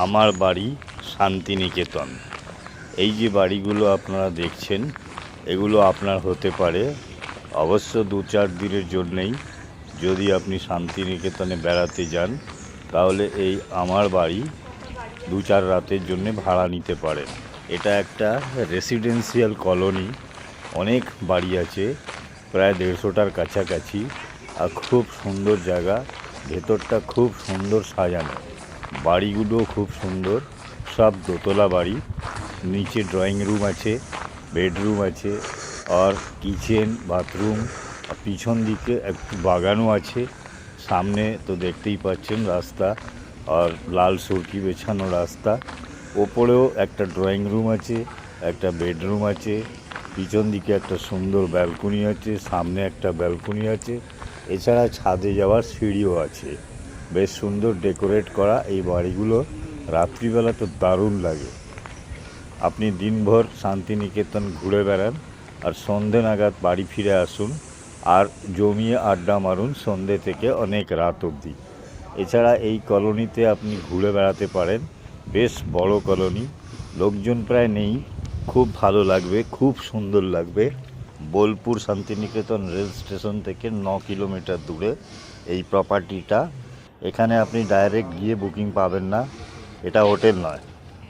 আমার বাড়ি শান্তিনিকেতন। এই যে বাড়িগুলো আপনারা দেখছেন, এগুলো আপনার হতে পারে অবশ্য 2-4 দিনের জন্যেই। যদি আপনি শান্তিনিকেতনে বেড়াতে যান, তাহলে এই আমার বাড়ি 2-4 রাতের জন্যে ভাড়া নিতে পারেন। এটা একটা রেসিডেন্সিয়াল কলোনি, অনেক বাড়ি আছে, প্রায় 150টার কাছাকাছি। আর খুব সুন্দর জায়গা, ভেতরটা খুব সুন্দর সাজানো, বাড়িগুলো খুব সুন্দর, সব দোতলা বাড়ি। নিচে ড্রয়িং রুম আছে, বেডরুম আছে, আর কিচেন, বাথরুম। পিছন দিকে একটু বাগানও আছে, সামনে তো দেখতেই পাচ্ছেন রাস্তা, আর লাল সরকি বেছানো রাস্তা। ওপরেও একটা ড্রয়িং রুম আছে, একটা বেডরুম আছে, পিছন দিকে একটা সুন্দর ব্যালকনি আছে, সামনে একটা ব্যালকনি আছে, এছাড়া ছাদে যাওয়ার সিঁড়িও আছে। বেশ সুন্দর ডেকোরেট করা এই বাড়িগুলো, রাত্রিবেলা তো দারুণ লাগে। আপনি দিনভর শান্তিনিকেতন ঘুরে বেড়ান, আর সন্ধে নাগাদ বাড়ি ফিরে আসুন, আর জমিয়ে আড্ডা মারুন সন্ধে থেকে অনেক রাত অবধি। এছাড়া এই কলোনিতে আপনি ঘুরে বেড়াতে পারেন, বেশ বড় কলোনি, লোকজন প্রায় নেই, খুব ভালো লাগবে, খুব সুন্দর লাগবে। বোলপুর শান্তিনিকেতন রেল স্টেশন থেকে 9 কিলোমিটার দূরে এই প্রপার্টিটা। এখানে আপনি ডাইরেক্ট গিয়ে বুকিং পাবেন না, এটা হোটেল নয়,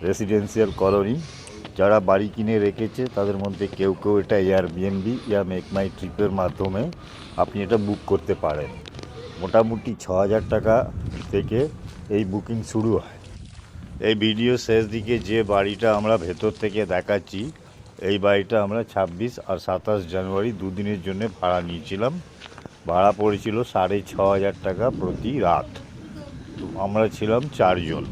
রেসিডেন্সিয়াল কলোনি। যারা বাড়ি কিনে রেখেছে তাদের মধ্যে কেউ কেউ এটা এয়ারবিএনবি ইয়া মেক মাই ট্রিপের মাধ্যমে আপনি এটা বুক করতে পারেন। মোটামুটি 6,000 টাকা থেকে এই বুকিং শুরু হয়। এই ভিডিও শেষ দিকে যে বাড়িটা আমরা ভেতর থেকে দেখাচ্ছি, এই বাড়িটা আমরা 26 আর 27 জানুয়ারি দুদিনের জন্য ভাড়া নিয়েছিলাম। ভাড়া পড়েছিল 6,500 টাকা প্রতি রাত। আমরা ছিলাম 4 জন।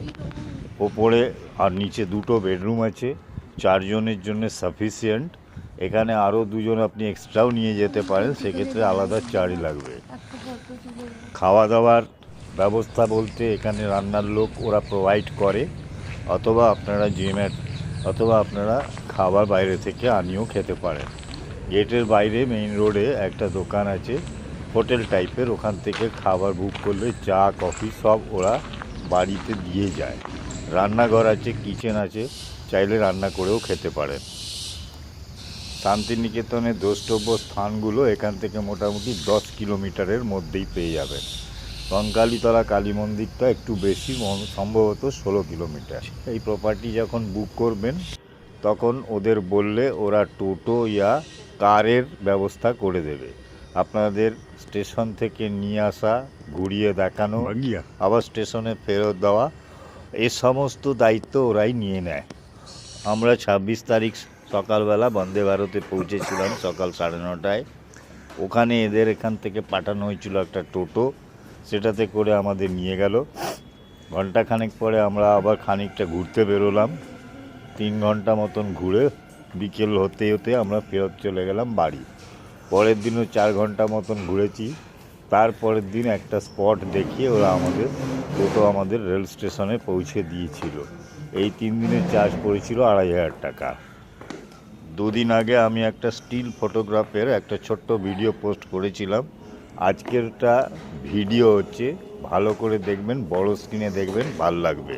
ওপরে আর নিচে 2টো বেডরুম আছে, 4 জনের জন্য সাফিসিয়েন্ট। এখানে আরও 2 জন আপনি এক্সট্রাও নিয়ে যেতে পারেন, সেক্ষেত্রে আলাদা চার্জ লাগবে। খাওয়া দাওয়ার ব্যবস্থা বলতে এখানে রান্নার লোক ওরা প্রোভাইড করে, অথবা আপনারা খাবার বাইরে থেকে আনিয়েও খেতে পারেন। গেটের বাইরে মেইন রোডে একটা দোকান আছে, হোটেল টাইপের, ওখান থেকে খাবার বুক করলে চা কফি সব ওরা বাড়িতে দিয়ে যায়। রান্নাঘর আছে, কিচেন আছে, চাইলে রান্না করেও খেতে পারেন। শান্তিনিকেতনের দ্রষ্টব্য স্থানগুলো এখান থেকে মোটামুটি 10 কিলোমিটারের মধ্যেই পেয়ে যাবেন। কঙ্কালীতলা কালী মন্দিরটা একটু বেশি, সম্ভবত 16 কিলোমিটার। এই প্রপার্টি যখন বুক করবেন তখন ওদের বললে ওরা টোটো ইয়া কারের ব্যবস্থা করে দেবে। আপনাদের স্টেশন থেকে নিয়ে আসা, ঘুরিয়ে দেখানো, আবার স্টেশনে ফেরত দেওয়া, এই সমস্ত দায়িত্ব ওরাই নিয়ে নেয়। আমরা 26 তারিখ সকালবেলা বন্দে ভারতে পৌঁছেছিলাম সকাল 9:30টায়। ওখানে এদের এখান থেকে পাঠানো হয়েছিল একটা টোটো, সেটাতে করে আমাদের নিয়ে গেল। ঘন্টাখানেক পরে আমরা আবার খানিকটা ঘুরতে বেরোলাম। 3 ঘন্টা মতন ঘুরে বিকেল হতে হতে আমরা ফেরত চলে গেলাম বাড়ি। পরের দিনও 4 ঘন্টা মতন ঘুরেছি। তারপরের দিন একটা স্পট দেখিয়ে ওরা আমাদের রেল স্টেশনে পৌঁছে দিয়েছিল। এই 3 দিনের চার্জ পড়েছিল 2,500 টাকা। 2 দিন আগে আমি একটা স্টিল ফটোগ্রাফের একটা ছোট্ট ভিডিও পোস্ট করেছিলাম। আজকেরটা ভিডিও হচ্ছে, ভালো করে দেখবেন, বড় স্ক্রিনে দেখবেন, ভাল লাগবে।